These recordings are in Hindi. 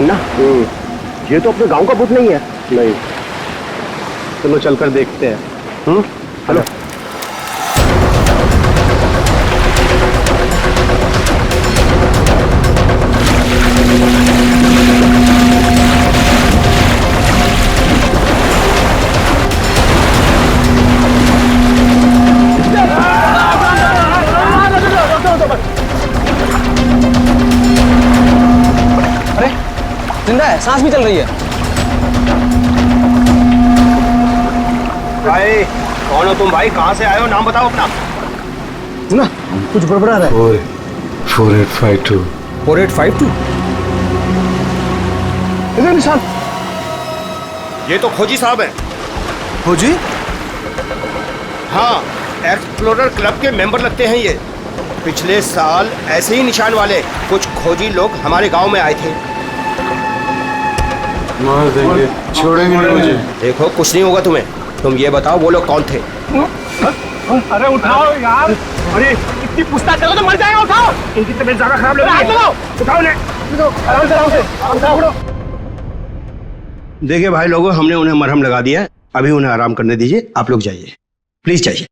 मुन्ना, ये तो अपने गांव का भूत नहीं है। नहीं, चलो चलकर देखते हैं। हेलो। जिंदा है, सांस भी चल रही है। भाई कौन हो तुम? भाई कहाँ से आए हो? नाम बताओ अपना। ना कुछ गड़बड़ा रहा है। 4852 4852 इधर निशान। ये तो खोजी साहब हैं। खोजी? हाँ, एक्सप्लोरर क्लब के मेंबर लगते हैं ये। पिछले साल ऐसे ही निशान वाले कुछ खोजी लोग हमारे गांव में आए थे। मार देंगे, छोड़ेंगे नहीं मुझे। देखो कुछ नहीं होगा तुम्हें। तुम ये बताओ वो लोग कौन थे? अरे उठाओ यार, अरे इतनी पूछताछ करो तो मर जाएगा। उठाओ, इनकी तबीयत ज्यादा खराब लग रही है। उठाओ ने, आराम से आराम से। देखिए भाई लोगों, हमने उन्हें मरहम लगा दिया है, अभी उन्हें आराम करने दीजिए। आप लोग जाइए, प्लीज जाइए।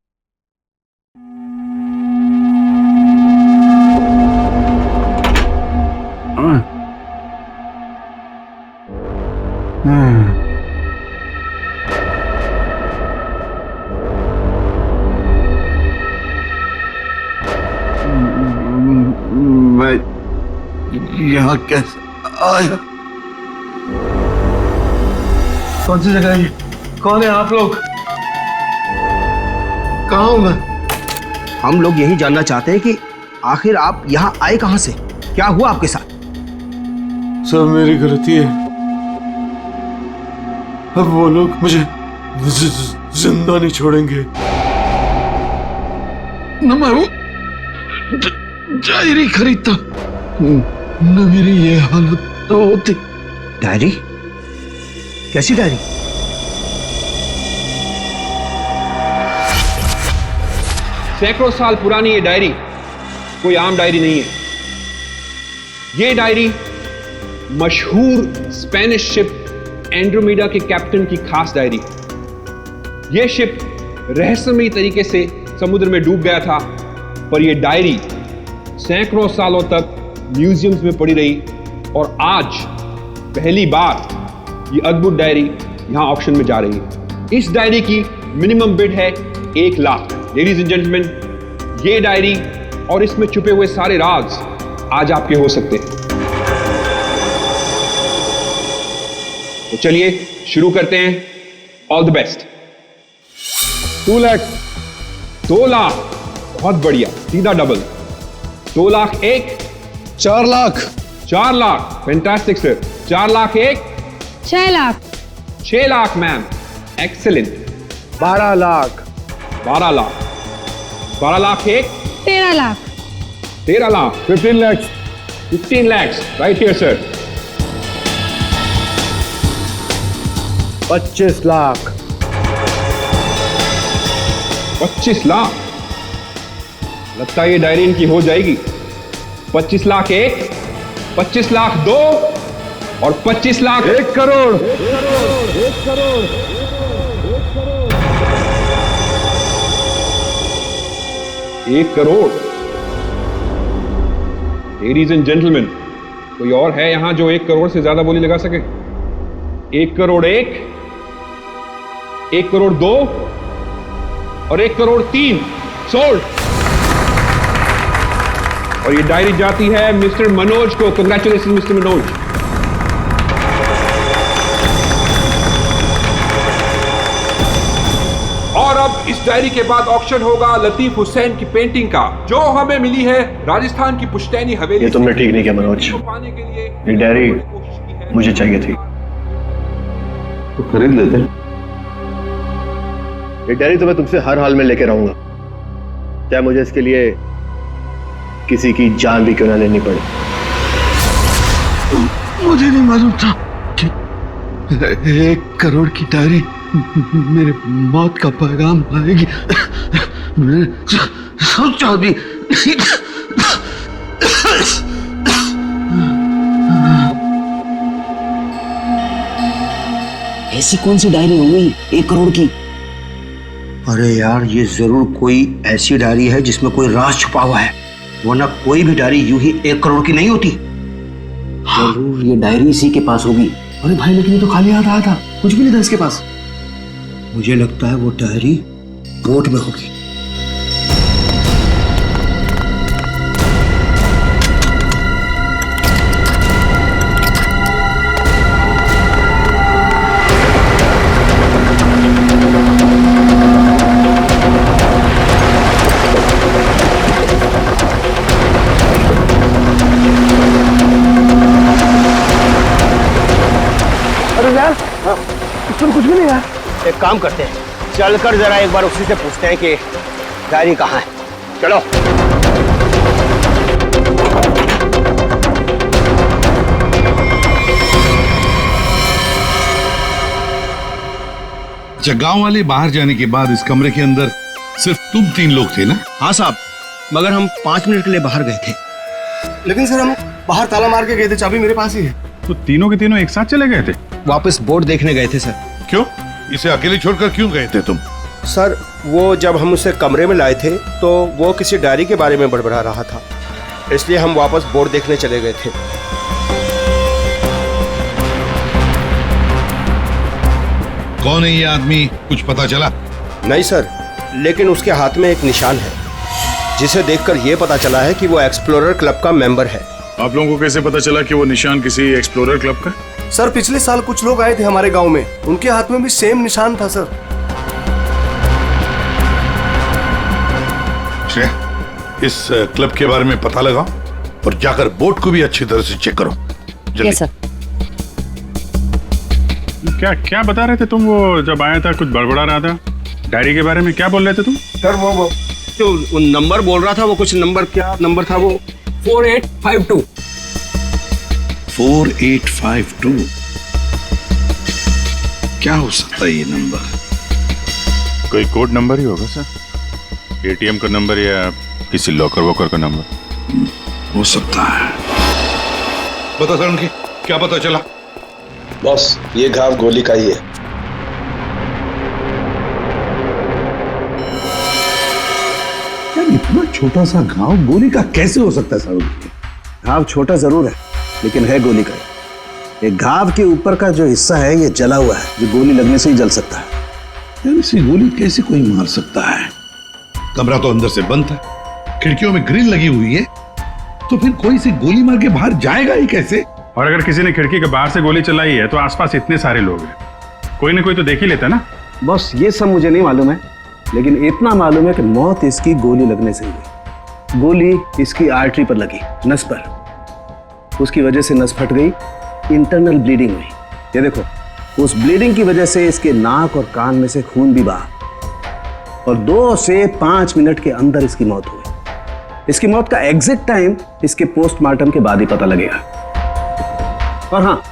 मैं यहाँ कैसे आया? कौन सी जगह है ये? कौन है आप लोग? कहाँ हूँ मैं? हम लोग यही जानना चाहते हैं कि आखिर आप यहाँ आए कहाँ से? क्या हुआ आपके साथ? सब मेरी गलती है। अब वो लोग मुझे जिंदा नहीं छोड़ेंगे। न मैं डायरी खरीदता, न मेरी ये हालत होती। डायरी? कैसी डायरी? सैकड़ों साल पुरानी ये डायरी कोई आम डायरी नहीं है। ये डायरी मशहूर स्पेनिश शिप एंड्रोमेडा के कैप्टन की खास डायरी है। यह शिप रहस्यमयी तरीके से समुद्र में डूब गया था, पर यह डायरी सैकड़ों सालों तक म्यूजियम्स में पड़ी रही और आज पहली बार ये अद्भुत डायरी यहां ऑक्शन में जा रही है। इस डायरी की मिनिमम बिड है 1 लाख। लेडीज एंड जेंटलमैन, ये डायरी और इसमें छुपे हुए सारे राज आज आपके हो सकते हैं। तो चलिए शुरू करते हैं। All the best. 2 lakh, 2 lakh, बहुत बढ़िया, सीधा double. 2 lakh 1, 4 lakh, 4 lakh, fantastic sir. 4 lakh 1, 6 lakh, 6 lakh ma'am, excellent. 12 lakh, 12 lakh, 12 lakh 1, 13 lakh, 13 lakh, 15 lakhs, 15 lakhs, right here sir. 25 lakh, 25 lakh. लगता है ये डायरी इनकी हो जाएगी। 25 लाख 1, 25 लाख 2 और 25 lakh 1 crore. 1 crore. Ladies and gentleman, कोई और है यहां जो 1 करोड़ से ज्यादा बोली लगा सके? 1 करोड़ 1, 1 करोड़ 2 और 1 करोड़ 3 सोल्ड। और ये डायरी जाती है मिस्टर मनोज को। Congratulation mister Manoj. और अब इस डायरी के बाद ऑक्शन होगा लतीफ हुसैन की पेंटिंग का, जो हमें मिली है राजस्थान की पुश्तैनी हवेली। ये तुमने ठीक नहीं किया मनोज। पाने के लिए ये डायरी मुझे चाहिए थी। तो खरीद लेते। ये डायरी तो मैं तुमसे हर हाल में लेके रहूंगा, चाहे मुझे इसके लिए किसी की जान भी क्यों ना लेनी पड़े। मुझे नहीं मालूम था कि 1 करोड़ की डायरी मेरे मौत का पैगाम लाएगी। मैंने सोचा भी ऐसी कौन सी डायरी हो गई 1 करोड़ की? अरे यार, ये जरूर कोई ऐसी डायरी है जिसमें कोई राज छुपा हुआ है, वरना कोई भी डायरी यूं ही 1 करोड़ की नहीं होती। जरूर ये डायरी इसी के पास होगी। अरे भाई, लेकिन ये तो खाली हाथ आया था, कुछ भी नहीं था इसके पास। मुझे लगता है वो डायरी बोट में होगी। अरे यार, इसमें कुछ भी नहीं है। एक काम करते हैं, चलकर जरा एक बार उसी से पूछते हैं कि डायरी कहाँ है। चलो। अच्छा, गांव वाले बाहर जाने के बाद इस कमरे के अंदर सिर्फ तुम 3 लोग थे ना? हाँ साहब, मगर हम 5 मिनट के लिए बाहर गए थे। लेकिन सर, हम बाहर ताला मार के गए थे, चाबी मेरे पास ही है। तो तीनों के तीनों एक साथ चले गए थे? वापस बोर्ड देखने गए थे सर। क्यों? इसे अकेले छोड़कर क्यों गए थे तुम? सर, वो जब हम उसे कमरे में लाए थे तो वो किसी डायरी के बारे में बड़बड़ा रहा था, इसलिए हम वापस बोर्ड देखने चले गए थे। कौन है ये आदमी, कुछ पता चला? नहीं सर, लेकिन उसके हाथ में एक निशान है जिसे देखकर ये पता चला है कि वो एक्सप्लोरर क्लब का मेंबर है। आप लोगों को कैसे पता चला कि वो निशान किसी एक्सप्लोरर क्लब का? सर, पिछले साल कुछ लोग आए थे हमारे गांव में, उनके हाथ में भी सेम निशान था सर। श्रेया, इस क्लब के बारे में पता लगाओ और जाकर बोट को भी अच्छी तरह से चेक करो। जल्दी। Yes sir. क्या क्या बता रहे थे तुम? वो जब आया था कुछ बड़बड़ा रहा था डायरी के बारे में, क्या बोल रहे थे तुम? सर, वो जो नंबर बोल रहा था, वो कुछ नंबर, क्या नंबर था वो? 4852। 4852 क्या हो सकता है ये नंबर? कोई कोड नंबर ही होगा सर, एटीएम का नंबर या किसी लॉकर वॉकर का नंबर हो सकता है। बता सर, उनकी क्या पता चला? बॉस, ये घाव गोली का ही है। यार, इतना छोटा सा घाव गोली का कैसे हो सकता है सर? घाव छोटा जरूर है, लेकिन है गोली का। ये घाव के ऊपर का जो हिस्सा है ये जला हुआ है, जो गोली लगने से ही जल सकता है। यार, इसे गोली कैसे कोई मार सकता है? कमरा तो अंदर से बंद था, खिड़कियों में ग्रिल लगी हुई है, तो फिर कोई इसे गोली मार के बाहर जाएगा ही कैसे? और अगर किसी ने खिड़की के बाहर से गोली चलाई है तो आसपास इतने सारे लोग हैं, कोई ना कोई तो देख ही लेता ना। बस ये सब मुझे नहीं मालूम है, लेकिन इतना मालूम है कि मौत इसकी गोली लगने से हुई। गोली इसकी आर्टरी पर लगी, नस पर। उसकी वजह से नस फट गई, इंटरनल ब्लीडिंग हुई। ये देखो, उस ब्लीडिंग की वजह से इसके नाक और कान में से खून भी बहा और 2 से 5 मिनट के अंदर इसकी मौत हुई। इसकी मौत का एग्जैक्ट टाइम इसके पोस्टमार्टम के बाद ही पता लगेगा। और हाँ,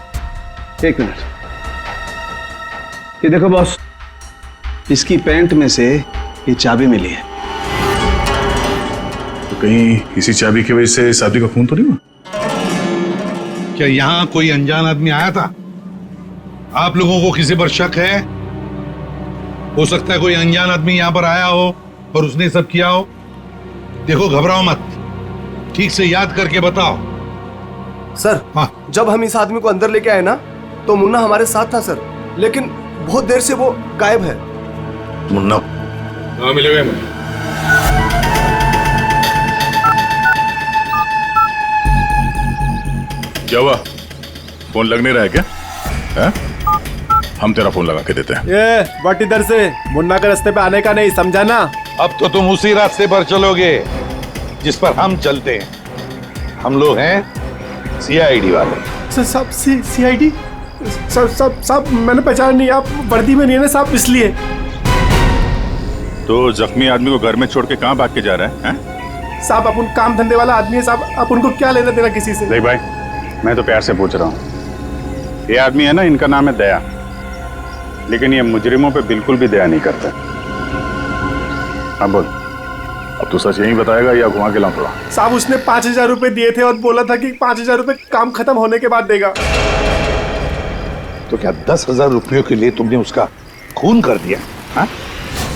1 मिनट, ये देखो बॉस, इसकी पैंट में से ये चाबी मिली है। तो कहीं इसी चाबी की वजह से शादी का खून तो नहीं हुआ? क्या यहाँ कोई अनजान आदमी आया था? आप लोगों को किसी पर शक है? हो सकता है कोई अनजान आदमी यहाँ पर आया हो और उसने सब किया हो। देखो, घबराओ मत, ठीक से याद करके बताओ। सर, हाँ। जब हम इस आदमी को अंदर लेके आए ना, तो मुन्ना हमारे साथ था सर, लेकिन बहुत देर से वो गायब है। मुन्ना? हाँ, मिलेगा। क्या हुआ? फोन लग नहीं रहा है क्या? है? हम तेरा फोन लगा के देते हैं। ये बट इधर से मुन्ना के रास्ते पे आने का नहीं, समझा ना? अब तो तुम उसी रास्ते पर चलोगे जिस पर हम चलते हैं। हम लोग हैं सीआईडी वाले। सर, सब सीआईडी? सब मैंने पहचान नहीं, आप वर्दी में नहीं है ना साहब, इसलिए। तो जख्मी आदमी को घर में छोड़ के कहाँ भाग के जा रहा है? साहब, आप उन काम धंधे वाला आदमी है साहब, आप उनको क्या लेना देना किसी से? देख भाई, मैं तो प्यार से पूछ रहा हूँ। ये आदमी है ना, इनका नाम है दया, लेकिन ये मुजरिमों पे बिल्कुल भी दया नहीं करता। अब बोल, अब तू सच यही बताएगा या घुमा के लाऊं थोड़ा? साहब, उसने 5,000 रुपए दिए थे और बोला था कि 5,000 रुपए काम खत्म होने के बाद देगा। तो क्या 10,000 रुपयों के लिए तुमने उसका खून कर दिया? हाँ?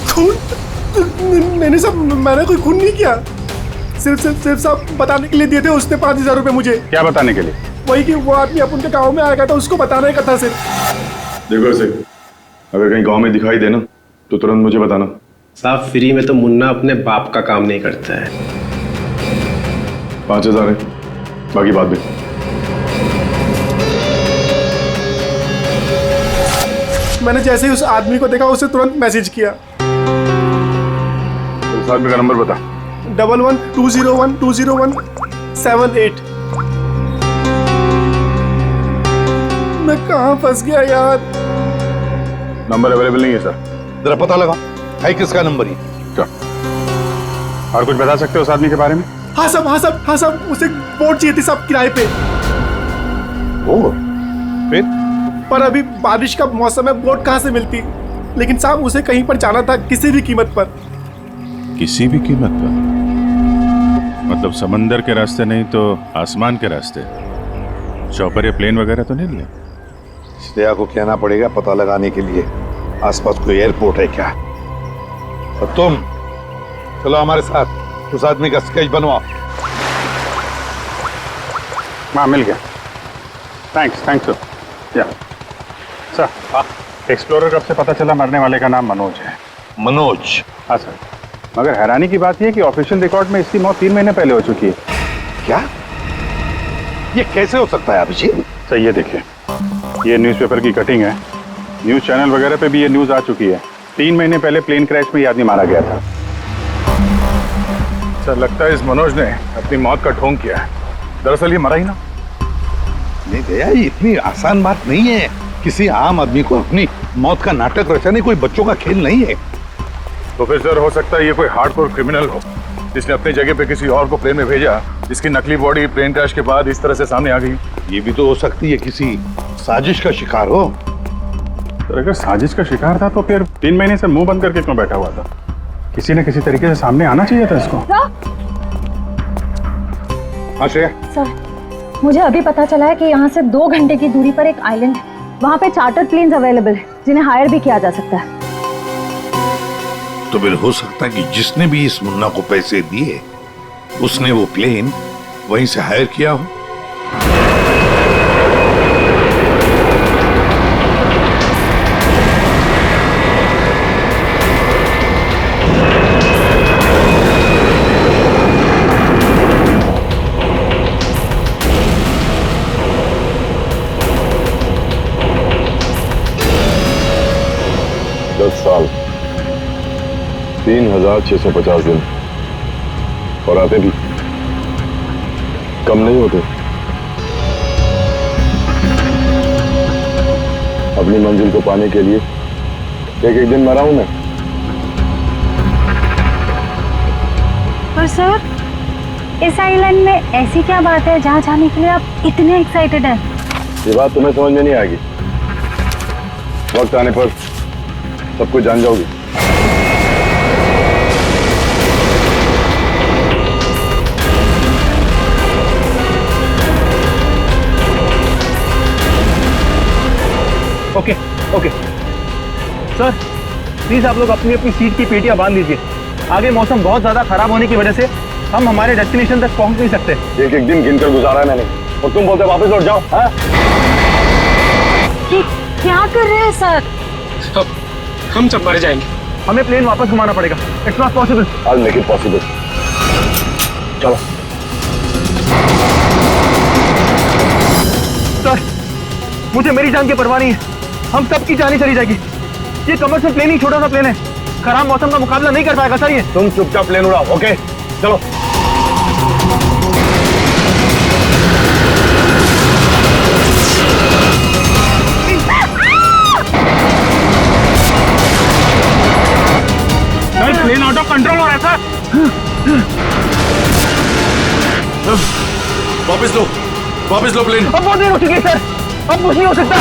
खून? मैंने कोई खून नहीं किया। सिर्फ साहब बताने के लिए दिए थे उसने 5,000 रुपए मुझे। क्या बताने के लिए? वही कि वो आदमी अपन के गांव में आएगा था, उसको बताने का था सिर्फ। देखो ऐसे, अगर कहीं गांव में दिखाई देना तो तुरंत मुझे बताना। साहब फ्री में तो मुन्ना अपने बाप का काम नहीं करता है। 5,000 है, बाकी बात भी। मैंने जैसे ही उस आदमी को देखा उसे तुरंत मैसेज किया। उस आदमी का नंबर बता। 1120120178। मैं कहाँ फंस गया यार। नंबर अवेलेबल नहीं है सर। जरा पता लगा है किसका नंबर ही। क्या और कुछ बता सकते हो उस आदमी के बारे में? हाँ साहब उसे बोट चाहिए थी साहब किराए पे। ओ, फिर? पर अभी बारिश का मौसम है, बोट कहाँ से मिलती। लेकिन साहब उसे कहीं पर जाना था किसी भी कीमत पर। किसी भी कीमत पर? मतलब समंदर के रास्ते नहीं तो आसमान के रास्ते? चौपर या प्लेन वगैरह तो नहीं लिया? श्रेया को कहना पड़ेगा पता लगाने के लिए आसपास कोई एयरपोर्ट है क्या। और तुम चलो हमारे साथ, उस आदमी का स्केच बनवाओ। हाँ मिल गया। Thanks sir. या सर, एक्सप्लोरर कब से पता चला मरने वाले का नाम मनोज है। मनोज? हाँ सर, मगर हैरानी की बात यह है कि ऑफिशियल रिकॉर्ड में इसकी मौत 3 महीने पहले हो चुकी है। क्या? ये कैसे हो सकता है अभिजीत? सर ये देखिए, ये न्यूज़पेपर की कटिंग है। न्यूज़ चैनल वगैरह पे भी ये न्यूज़ आ चुकी है। 3 महीने पहले प्लेन क्रैश में ये आदमी मारा गया था। सर लगता है इस मनोज ने अपनी मौत का ढोंग किया है। दरअसल ये मरा ही ना। नहीं भैया, ये इतनी आसान बात नहीं है। किसी आम आदमी को अपनी मौत का नाटक रचाने कोई बच्चों का खेल नहीं है। तो फिर सर हो सकता है ये कोई हार्डकोर क्रिमिनल हो जिसने अपनी जगह पे किसी और को प्लेन में भेजा, जिसकी नकली बॉडी प्लेन क्रैश के बाद इस तरह से सामने आ गई। ये भी तो हो सकती है किसी साजिश का शिकार हो। तो अगर साजिश का शिकार था तो फिर 3 महीने से मुंह बंद करके क्यों बैठा हुआ था? किसी न किसी तरीके से सामने आना चाहिए था इसको। हाँ श्रेया। सर, मुझे अभी पता चला है कि यहाँ से 2 घंटे की दूरी पर एक आइलैंड है। वहाँ पे चार्टर्ड प्लेन्स अवेलेबल है जिन्हें हायर भी किया जा सकता है। तो फिर हो सकता है कि जिसने भी इस मुन्ना को पैसे दिए उसने वो प्लेन वहीं से हायर किया हो। साल 3,650 दिन और आते भी कम नहीं होते। अपनी मंजिल को पाने के लिए एक दिन मरा हूं मैं। पर सर, इस आइलैंड में ऐसी क्या बात है जहाँ जाने के लिए आप इतने एक्साइटेड हैं? ये बात तुम्हें समझ में नहीं आएगी। वक्त आने पर सब कुछ जान जाओगी। ओके सर, प्लीज आप लोग अपनी अपनी सीट की पेटियां बांध लीजिए। आगे मौसम बहुत ज्यादा खराब होने की वजह से हम हमारे डेस्टिनेशन तक पहुंच नहीं सकते। एक दिन गिनकर गुजारा है मैंने और तुम बोलते वापस लौट जाओ। क्या कर रहे हैं सर? हम सब मर जाएंगे। हमें प्लेन वापस घुमाना पड़ेगा। It's not possible. I'll make it possible। चलो सर, मुझे मेरी जान की परवाह नहीं है। हम सबकी जान ही चली जाएगी। ये कमर्शियल प्लेन ही छोटा सा प्लेन है, खराब मौसम का मुकाबला नहीं कर पाएगा सर। ये तुम चुपचाप प्लेन उड़ाओ। ओके चलो। प्लेन आउट ऑफ कंट्रोल हो रहा है सर। वापस लो प्लेन। अब बहुत देर हो चुकी है सर, अब कुछ नहीं हो सकता।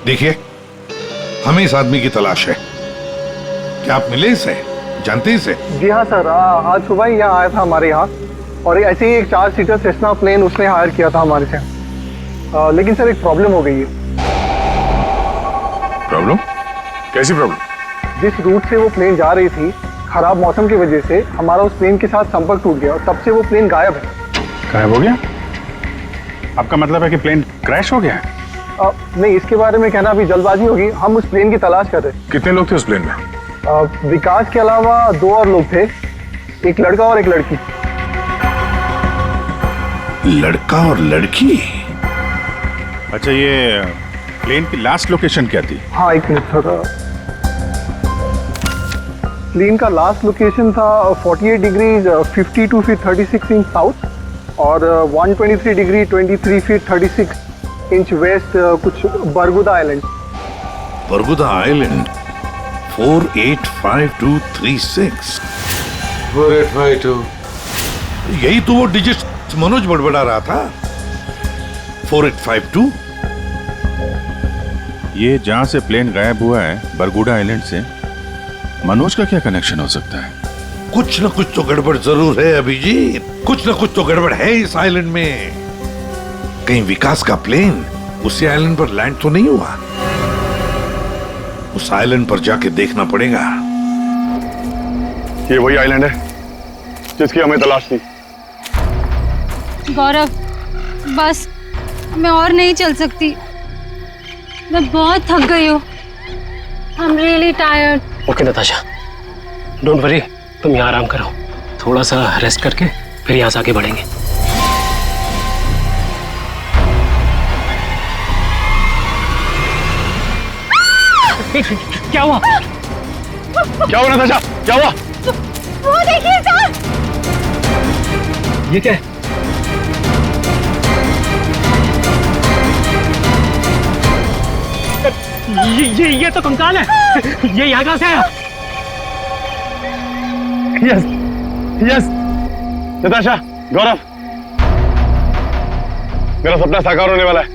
देखिए, हमें इस आदमी की तलाश है। क्या आप मिले इसे? जानते इसे? जी हाँ सर, आज सुबह ही यहाँ आया था हमारे यहाँ, और ऐसे ही एक 4 सीटर सेस्ना प्लेन उसने हायर किया था हमारे से। लेकिन सर एक प्रॉब्लम हो गई है। प्रॉब्लम? कैसी प्रॉब्लम? जिस रूट से वो प्लेन जा रही थी, खराब मौसम की वजह से हमारा उस प्लेन के साथ संपर्क टूट गया और तब से वो प्लेन गायब है। गायब हो गया? आपका मतलब है कि प्लेन क्रैश हो गया है? नहीं, इसके बारे में कहना अभी जल्दबाजी होगी। हम उस प्लेन की तलाश कर रहे हैं। कितने लोग थे उस प्लेन में? विकास के अलावा 2 और लोग थे, एक लड़का और एक लड़की। लड़का और लड़की? अच्छा, ये प्लेन की लास्ट लोकेशन क्या थी? हाँ, एक मिनट सर। प्लेन का लास्ट लोकेशन था 48 डिग्री 52 फीट 36 इंच साउथ और 123 डिग्री 23 फीट 36 इंच वेस्ट, कुछ बरगुदा आइलैंड। बरगुदा आइलैंड 485236। 4852। यही तो वो डिजिट मनोज बड़बड़ा रहा था। 4852। ये जहां से प्लेन गायब हुआ है, बरगुडा आइलैंड से, मनोज का क्या कनेक्शन हो सकता है? कुछ न कुछ तो गड़बड़ जरूर है अभिजीत, कुछ न कुछ तो गड़बड़ है इस आइलैंड में। कहीं विकास का प्लेन उसी आइलैंड पर लैंड तो नहीं हुआ? उस आइलैंड पर जाके देखना पड़ेगा। ये वही आइलैंड है जिसकी हमें तलाश थी। गौरव, बस मैं और नहीं चल सकती। मैं बहुत थक गई हूँ। I'm really tired. Okay Natasha, don't worry, तुम यहाँ आराम करो, थोड़ा सा रेस्ट करके फिर यहाँ से आगे बढ़ेंगे। क्या हुआ? क्या हुआ नताशा? क्या हुआ? वो देखिए सर। ये क्या है? ये तो कंकाल है। ये यहाँ कहाँ से आया? यस यस नताशा, गौरव, मेरा सपना साकार होने वाला है।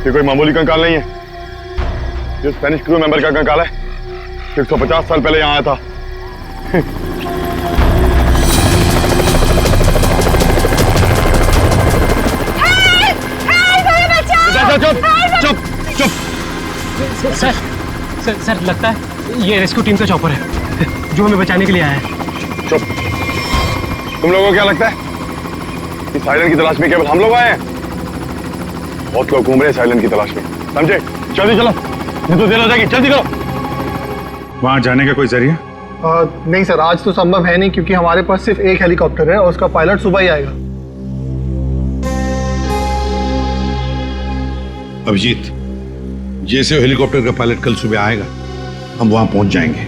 ये कोई मामूली कंकाल नहीं है। ये स्पेनिश क्रू मेंबर का कंकाल है, 150 साल पहले यहाँ आया था। चुप चुप चुप। सर लगता है ये रेस्क्यू टीम का चॉपर है जो हमें बचाने के लिए आया है। चुप। तुम लोगों को क्या लगता है इस आइलैंड की तलाश में केवल हम लोग आए हैं? बहुत लोग घूम रहे हैं इस आइलैंड की तलाश में, समझे? जल्दी चलो, नहीं तो देर हो जाएगी। जल्दी करो। वहां जाने का कोई जरिया? नहीं सर, आज तो संभव है नहीं क्योंकि हमारे पास सिर्फ एक हेलीकॉप्टर है और उसका पायलट सुबह ही आएगा। अभिजीत, जैसे हेलीकॉप्टर का पायलट कल सुबह आएगा हम वहां पहुंच जाएंगे,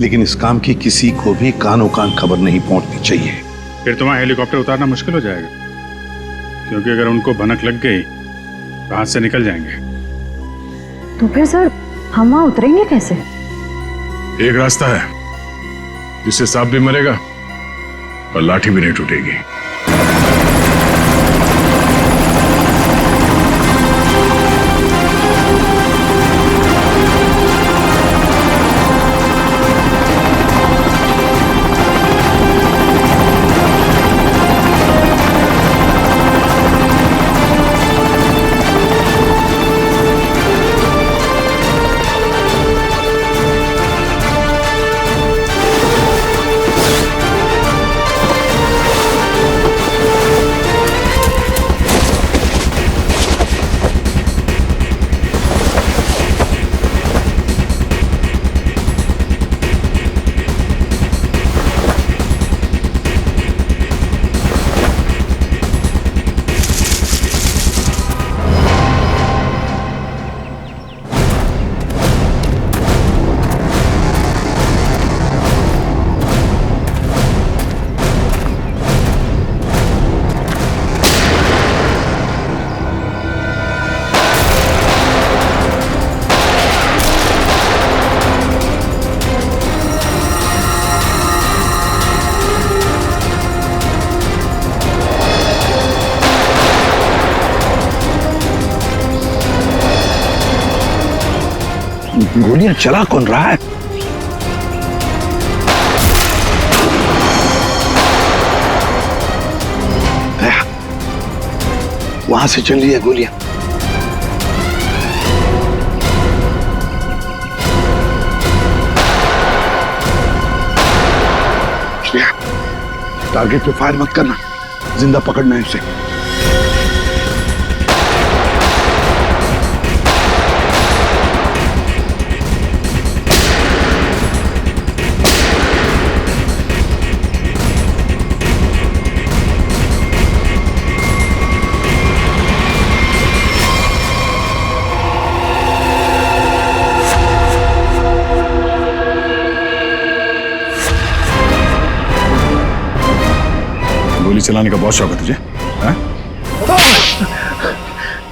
लेकिन इस काम की किसी को भी कानो कान खबर नहीं पहुंचनी चाहिए। फिर तो वहां हेलीकॉप्टर उतारना मुश्किल हो जाएगा, क्योंकि अगर उनको भनक लग गई तो हाथ से निकल जाएंगे। तो फिर सर हम वहां उतरेंगे कैसे? एक रास्ता है जिससे सांप भी मरेगा और लाठी भी नहीं टूटेगी। गोलियां चला कौन रहा है? वहां से चल रही है गोलियां। टारगेट पे फायर मत करना, जिंदा पकड़ना है उसे। गोली चलाने का बहुत शौक है तुझे? हाँ?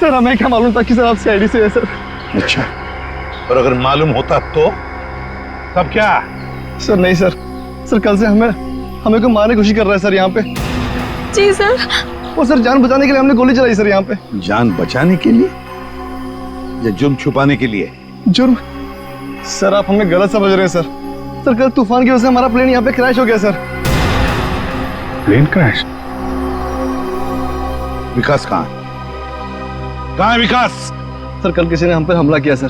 सर हमें क्या मालूम था कि सर आप सीआईडी से है सर। अच्छा, और अगर मालूम होता तो तब क्या? सर नहीं सर, सर कल से हमें को मारने की कोशिश कर रहा है सर यहाँ पे। जी सर। और सर जान बचाने के लिए हमने गोली चलाई सर यहाँ पे। जान बचाने के लिए या जुर्म छुपाने के लिए? जुर्म? सर आप हमें गलत समझ रहे हैं सर। सर कल तूफान की वजह से हमारा प्लेन यहाँ पे क्रैश हो गया सर। Plane crash? विकास कहाँ है विकास? सर कल किसी ने हम पर हमला किया सर,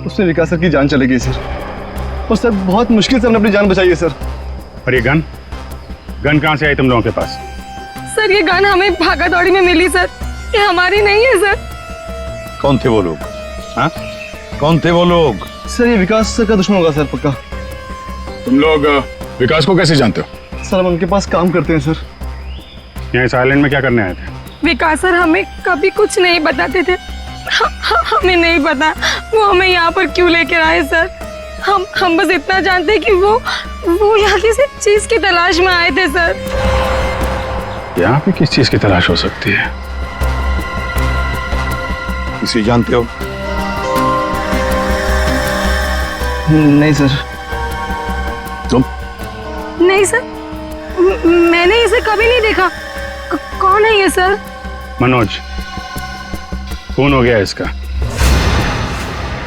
उसमें विकास सर की जान चली गई सर। और सर बहुत मुश्किल से हमने अपनी जान बचाई है सर। और ये गन कहाँ से आई तुम लोगों के पास? सर ये गन हमें भागा दौड़ी में मिली सर, ये हमारी नहीं है सर। कौन थे वो लोग? हाँ, कौन थे वो लोग? सर ये विकास सर का दुश्मन होगा सर पक्का। तुम लोग विकास को कैसे जानते हो? सर हम उनके पास काम करते हैं सर। यहाँ इस आइलैंड में क्या करने आए थे? विकास सर हमें कभी कुछ नहीं बताते थे, हमें नहीं पता वो हमें यहाँ पर क्यों लेकर आए सर। हम बस इतना जानते हैं कि वो यहाँ किसी चीज की तलाश में आए थे सर। यहाँ पे किस चीज की तलाश हो सकती है? इसे जानते हो? नहीं सर। तुम? नहीं सर, मैंने इसे कभी नहीं देखा। कौन है ये सर? मनोज, खून हो गया इसका।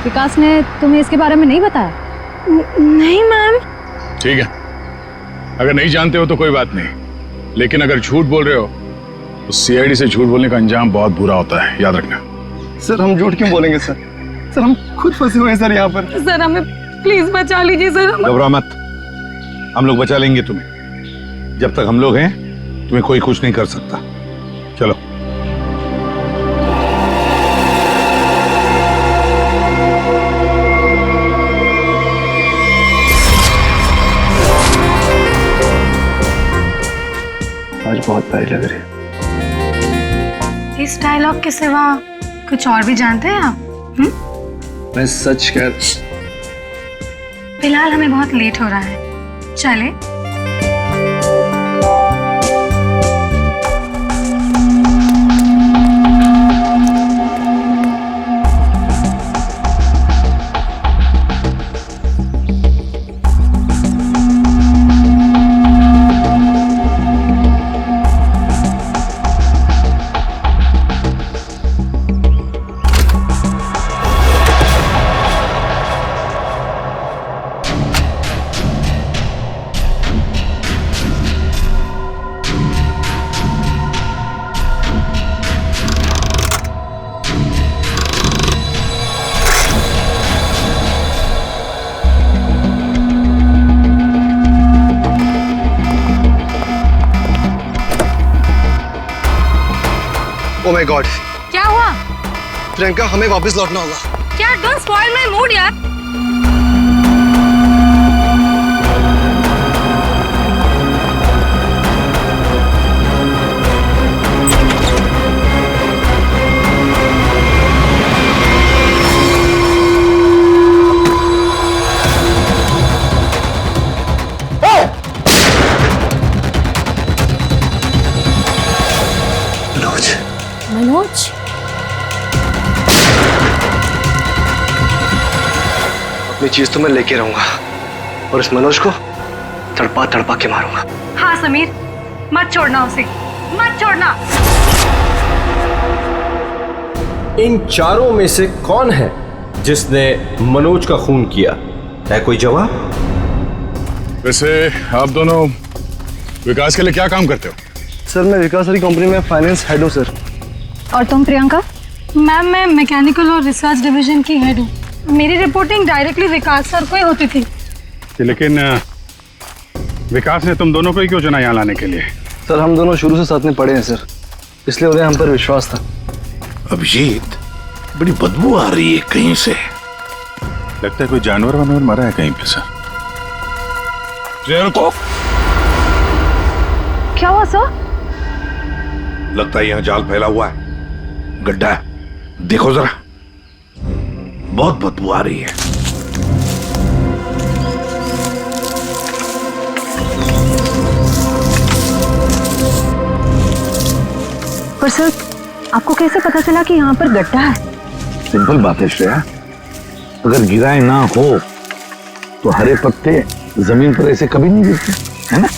विकास ने तुम्हें इसके बारे में नहीं बताया? नहीं मैम। ठीक है, अगर नहीं जानते हो तो कोई बात नहीं, लेकिन अगर झूठ बोल रहे हो तो सीआईडी से झूठ बोलने का अंजाम बहुत बुरा होता है, याद रखना। सर हम झूठ क्यों बोलेंगे सर? सर हम खुद फंसे हुए हैं सर यहाँ पर। सर हमें प्लीज बचा लीजिए सर। घबरा मत, हम लोग बचा लेंगे तुम्हें। जब तक हम लोग हैं तुम्हें कोई कुछ नहीं कर सकता। चलो। आज बहुत प्यारी लग रही है। इस डायलॉग के सिवा कुछ और भी जानते हैं आप? मैं सच कह। फिलहाल हमें बहुत लेट हो रहा है, चले? Oh my God! क्या हुआ? प्रियंका हमें वापस लौटना होगा। क्या? डोंट स्पॉइल माय मूड यार। मनोज, अपनी चीज तो मैं लेके रहूंगा और इस मनोज को तड़पा तड़पा के मारूंगा। हाँ समीर, मत छोड़ना उसे, मत छोड़ना। इन चारों में से कौन है जिसने मनोज का खून किया? है कोई जवाब? वैसे आप दोनों विकास के लिए क्या काम करते हो? सर मैं विकास वाली कंपनी में फाइनेंस हेड हूँ सर। और तुम प्रियंका? मैम मैं मैकेनिकल और रिसर्च डिवीजन की हेड हूँ। मेरी रिपोर्टिंग डायरेक्टली विकास सर को ही होती थी। लेकिन विकास ने तुम दोनों को ही क्यों चुना यहाँ लाने के लिए? सर हम दोनों शुरू से साथ में पढ़े हैं सर, इसलिए उन्हें हम पर विश्वास था। अभिजीत, बड़ी बदबू आ रही है कहीं से। लगता है कोई जानवर वानवर मरा है कहीं पे सर। जय को क्या हुआ सर? लगता है यहाँ जाल फैला हुआ है, गड्ढा है। देखो जरा, बहुत बदबू आ रही है। पर सर आपको कैसे पता चला कि यहाँ पर गड्ढा है? सिंपल बात है श्रेया, अगर गिराए ना हो तो हरे पत्ते जमीन पर ऐसे कभी नहीं गिरते, है ना?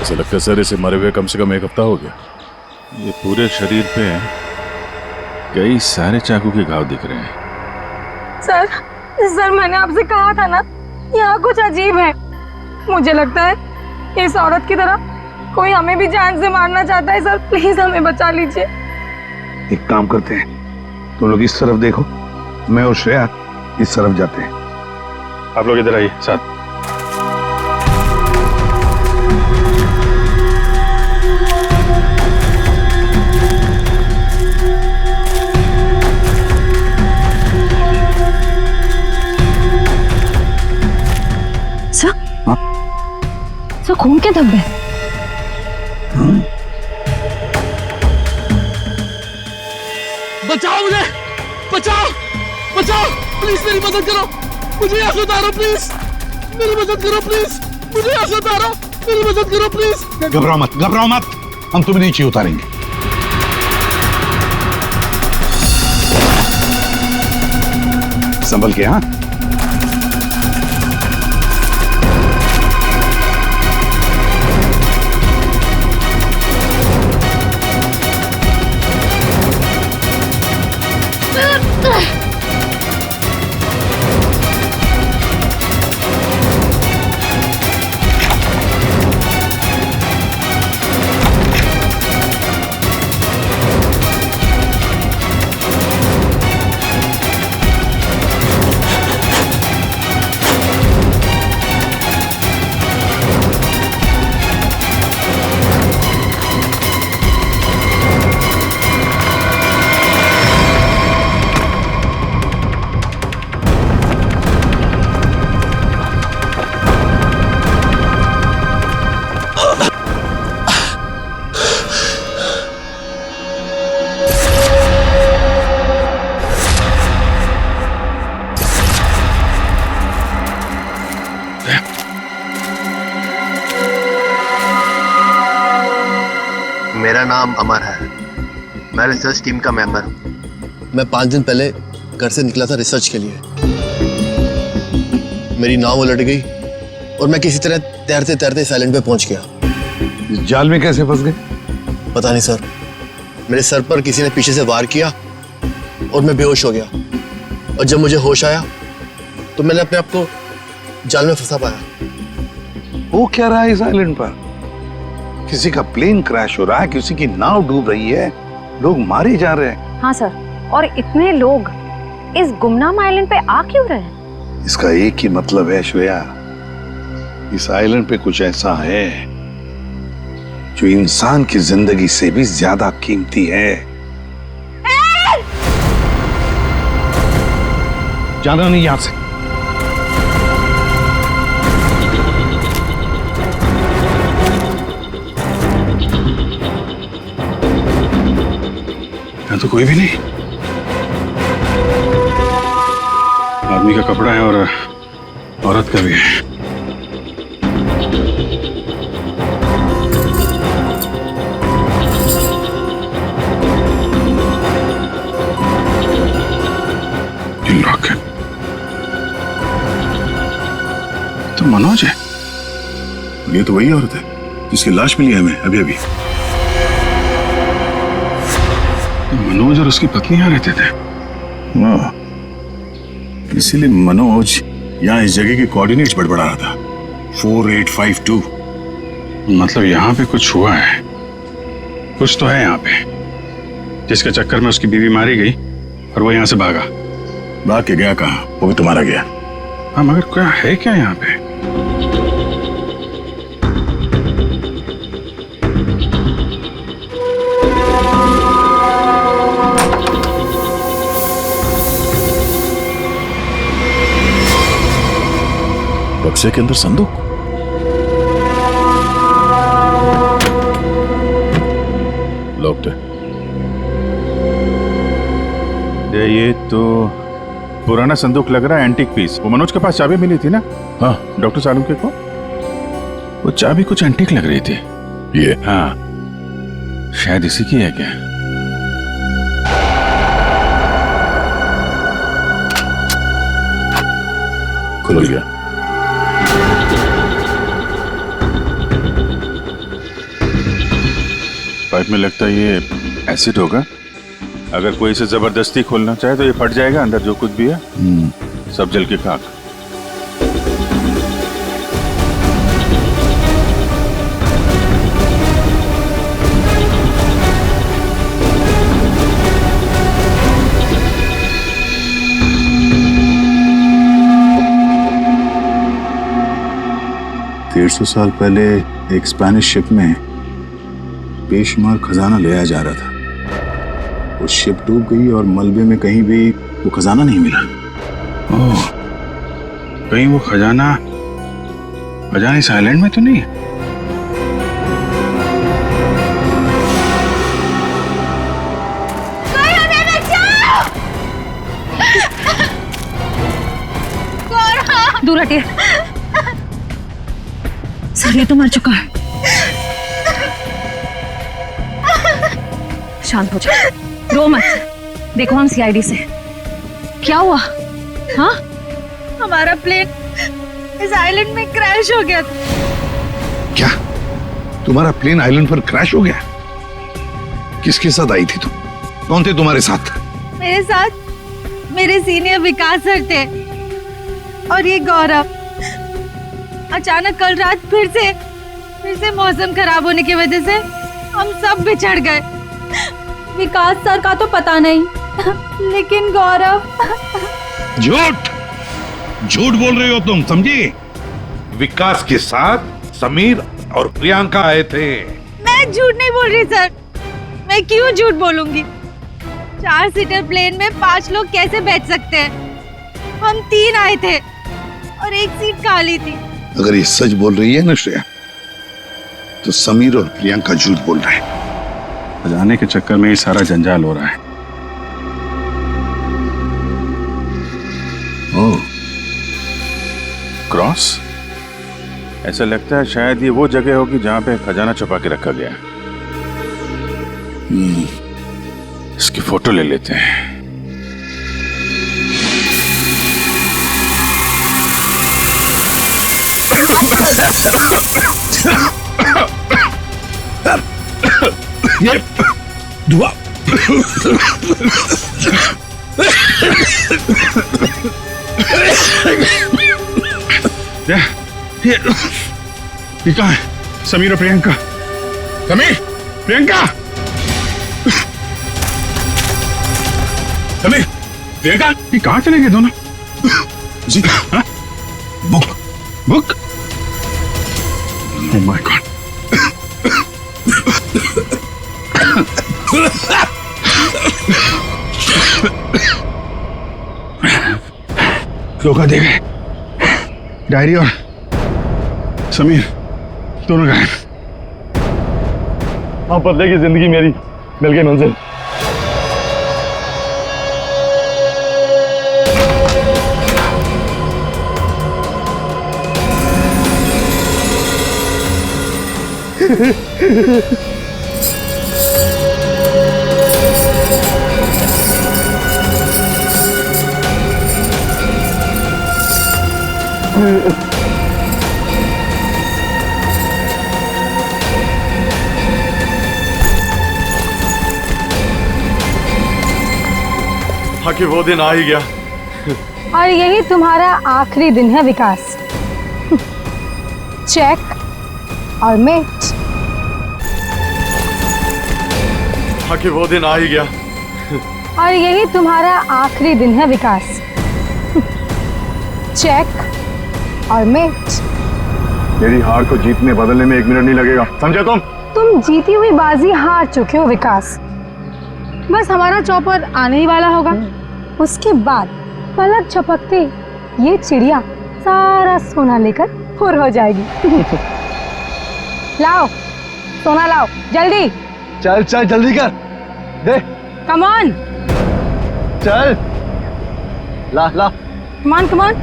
ऐसा लगता है सर इसे मरे हुए कम से कम 1 हफ्ता हो गया। ये पूरे शरीर पे कई सारे चाकू के घाव दिख रहे हैं। सर मैंने आपसे कहा था ना, यहाँ कुछ अजीब है। मुझे लगता है इस औरत की तरह कोई हमें भी जान से मारना चाहता है। सर प्लीज हमें बचा लीजिए। एक काम करते हैं, तुम लोग इस तरफ देखो, मैं और श्रेया इस तरफ जाते हैं। आप लोग इधर आइए साथ। सर खून के धब्बे। बचाओ मुझे, बचाओ बचाओ, प्लीज मेरी मदद करो, मुझे यहाँ से उतारो प्लीज, मेरी मदद करो प्लीज, मुझे यहाँ से उतारो, मेरी मदद करो प्लीज। घबराओ मत, घबराओ मत, हम तुम्हें नीचे उतारेंगे। संभल के। हाँ मेरा नाम अमर है, मैं रिसर्च टीम का मेंबर हूँ। मैं 5 दिन पहले घर से निकला था रिसर्च के लिए। मेरी नाव उलट गई और मैं किसी तरह तैरते तैरते इस आइलैंड पे पहुंच गया। इस जाल में कैसे फंस गए? पता नहीं सर, मेरे सर पर किसी ने पीछे से वार किया और मैं बेहोश हो गया। और जब मुझे होश आया तो मैंने अपने आप को जाल में फंसा पाया। वो क्या रहा है इस आइलैंड पर? किसी का प्लेन क्रैश हो रहा है, किसी की नाव डूब रही है, लोग मारे जा रहे हैं। हाँ सर, और इतने लोग इस गुमनाम आइलैंड पे आ क्यों रहे हैं? इसका एक ही मतलब है श्रेया, इस आइलैंड पे कुछ ऐसा है जो इंसान की जिंदगी से भी ज्यादा कीमती है। जाना नहीं यहां से। यहाँ तो कोई भी नहीं। आदमी का कपड़ा है और औरत का भी है। लॉक है। तो मनोज है। ये तो वही औरत है जिसकी लाश मिली है हमें अभी अभी। तो मनोज और उसकी पत्नी यहाँ रहते थे। वाह, इसीलिए मनोज यहाँ इस जगह के कोऑर्डिनेट्स बड़बड़ा रहा था। 4852। मतलब यहाँ पे कुछ हुआ है, कुछ तो है यहाँ पे, जिसके चक्कर में उसकी बीवी मारी गई और वो यहाँ से भागा। भाग के गया कहाँ? वो भी तुम्हारा गया। हाँ, मगर क्या है क्या यहाँ पे? बक्से के अंदर संदूक। लॉक्ड है। ये तो पुराना संदूक लग रहा है, एंटीक पीस। वो मनोज के पास चाबी मिली थी ना? हाँ, डॉक्टर सालुंके को वो चाबी कुछ एंटीक लग रही थी। ये हाँ, शायद इसी की है क्या? खुल गया। पाइप में लगता है ये एसिड होगा। अगर कोई इसे जबरदस्ती खोलना चाहे तो ये फट जाएगा। अंदर जो कुछ भी है सब जल के खाक। सौ साल पहले एक स्पेनिश शिप में बेशुमार खजाना ले आया जा रहा था। वो शिप डूब गई और मलबे में कहीं भी वो खजाना नहीं मिला। ओह, कहीं वो खजाना इस आइलैंड में तो नहीं है? दूर हटिए सर, ये तो मर चुका है। शांत हो जाओ, रो मत। देखो हम सीआईडी से। क्या हुआ? हाँ, हमारा प्लेन इस आइलैंड में क्रैश हो गया था। क्या तुम्हारा प्लेन आइलैंड पर क्रैश हो गया? किसके साथ आई थी तुम? कौन थे तुम्हारे साथ? मेरे साथ मेरे सीनियर विकास सर थे और ये गौरव। अचानक कल रात फिर से मौसम खराब होने की वजह से हम सब बिछड़ गए। विकास सर का तो पता नहीं, लेकिन गौरव। झूठ बोल रही हो तुम, समझी? विकास के साथ समीर और प्रियंका आए थे। मैं झूठ नहीं बोल रही सर, मैं क्यों झूठ बोलूंगी? 4 सीटर प्लेन में 5 लोग कैसे बैठ सकते हैं? हम 3 आए थे और एक सीट खाली थी। अगर ये सच बोल रही है ना श्रेया, तो समीर और प्रियंका झूठ बोल रहे हैं। जाने के चक्कर में ये सारा जंजाल हो रहा है। ओह, क्रॉस? ऐसा लगता है शायद ये वो जगह होगी जहां पे खजाना छुपा के रखा गया। इसकी फोटो ले लेते हैं। ये दुआ ये कहाँ है? समीर और प्रियंका। समीर, प्रियंका, समीर, प्रियंका, ये कहाँ चले गए दोनों? जी, हाँ? बुक? Oh my God. धोखा दे गए। डायरी और समीर दोनों गायब। हाँ, बदले की जिंदगी मेरी मिल गई मंजिल। आखिर वो दिन आ ही गया। और यही तुम्हारा आखिरी दिन है विकास। चेक और मेट। आखिर वो दिन आ ही गया। और यही तुम्हारा आखिरी दिन है विकास। चेक और मेट। मेरी हार को जीतने बदलने में 1 मिनट नहीं लगेगा, समझे तुम जीती हुई बाजी हार चुके हो विकास। बस हमारा चौपर आने ही वाला होगा। उसके बाद पलक झपकते ये चिड़िया सारा सोना लेकर फुर हो जाएगी। लाओ सोना लाओ जल्दी। चल चल जल्दी कर दे। कम ऑन चल ला ला। कमान कमान।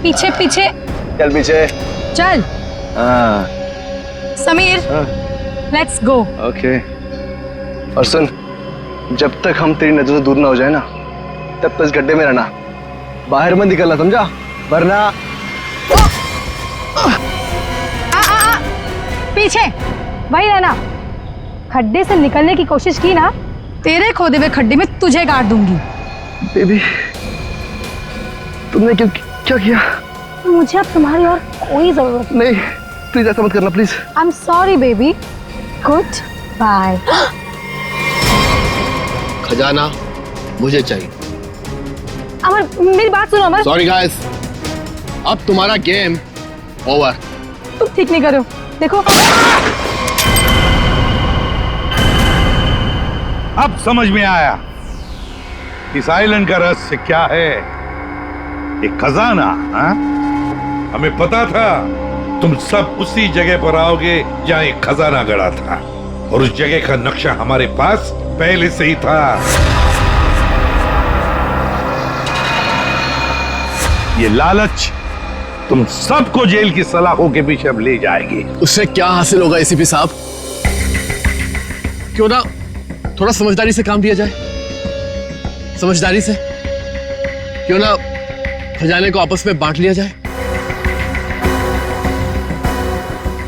पीछे पीछे चल पीछे चल। Sameer let's go. ओके। और सुन, जब तक हम तेरी नजर से दूर ना हो जाए ना, तब तक इस गड्ढे में रहना, बाहर मत निकलना, समझा? वरना पीछे वही रहना। खड्डे से निकलने की कोशिश की ना, तेरे खोदे हुए खड्डे में तुझे गाड़ दूंगी। बेबी तुमने क्या किया? मुझे अब तुम्हारी और कोई जरूरत नहीं। प्लीज ऐसा मत करना please. I am sorry baby. Good bye. खजाना मुझे चाहिए। अमर मेरी बात सुनो अमर। सॉरी गाइस, अब तुम्हारा गेम ओवर। तुम ठीक नहीं करो। देखो अब समझ में आया इस आइलैंड का रहस्य क्या है। एक खजाना। हमें पता था तुम सब उसी जगह पर आओगे जहां एक खजाना गड़ा था, और उस जगह का नक्शा हमारे पास पहले से ही था। ये लालच तुम सबको जेल की सलाखों के पीछे अब ले जाएगी। उससे क्या हासिल होगा एसीपी साहब? क्यों ना थोड़ा समझदारी से काम लिया जाए। समझदारी से क्यों ना खजाने को आपस में बांट लिया जाए।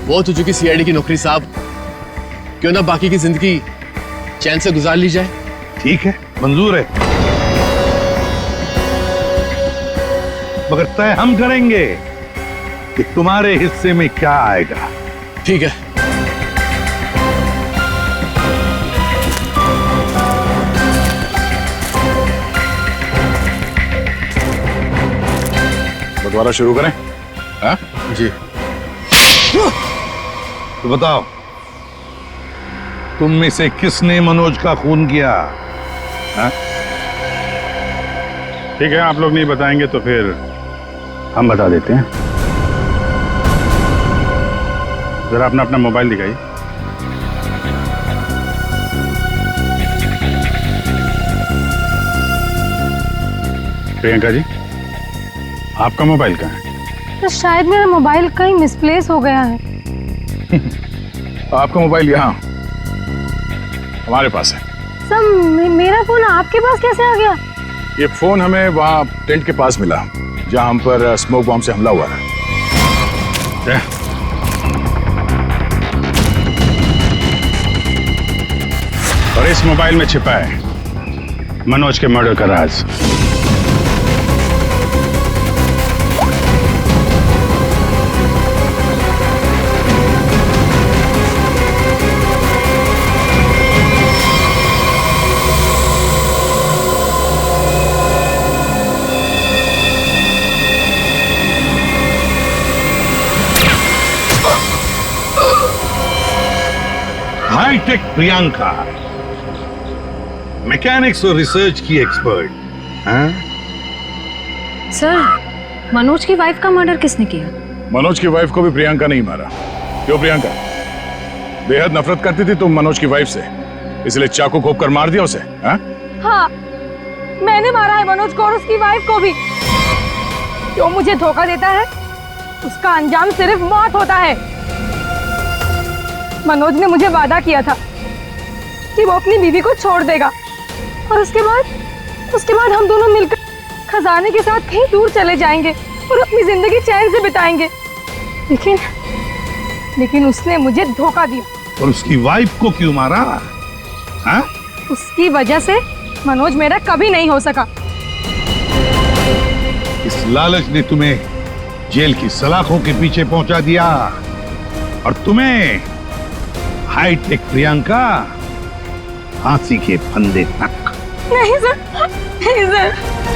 बहुत हो चुकी सीआईडी की नौकरी साहब, क्यों ना बाकी की जिंदगी चैन से गुजार ली जाए। ठीक है, मंजूर है, मगर तय हम करेंगे कि तुम्हारे हिस्से में क्या आएगा। ठीक है। बंटवारा शुरू करें? हाँ? जी। तो बताओ, तुम में से किसने मनोज का खून किया? हाँ? ठीक है, आप लोग नहीं बताएंगे तो फिर हम बता देते हैं। जरा अपना अपना मोबाइल दिखाइए। प्रियंका जी, आपका मोबाइल कहाँ है? तो शायद मेरा मोबाइल कहीं मिसप्लेस हो गया है। आपका मोबाइल यहाँ हमारे पास है। सर मेरा फोन आपके पास कैसे आ गया? ये फोन हमें वहाँ टेंट के पास मिला जहाँ हम पर स्मोक बॉम्ब से हमला हुआ था। और इस मोबाइल में छिपा है मनोज के मर्डर का राज। हाईटेक प्रियंका, मैकेनिक्स और रिसर्च की एक्सपर्ट। हाँ? सर, मनोज की वाइफ का मर्डर किसने किया? मनोज की वाइफ को भी प्रियंका नहीं मारा। क्यों प्रियंका? बेहद नफरत करती थी तुम मनोज की वाइफ से, इसलिए चाकू घोंप कर मार दिया उसे? हाँ? हाँ, मैंने मारा है मनोज को और उसकी वाइफ को भी। जो मुझे धोखा देता है उसका अंजाम सिर्फ मौत होता है। मनोज ने मुझे वादा किया था कि वो अपनी बीवी को छोड़ देगा और उसके बाद हम दोनों मिलकर खजाने के साथ कहीं दूर चले जाएंगे और अपनी जिंदगी चैन से बिताएंगे। लेकिन उसने मुझे धोखा दिया। और उसकी वाइफ को क्यों मारा? हाँ? उसकी वजह से मनोज मेरा कभी नहीं हो सका। इस लालच ने तुम्हें जेल की सलाखों के पीछे पहुंचा दिया और तुम्हें हाईटेक प्रियंका फांसी के फंदे तक। नहीं सर, नहीं सर।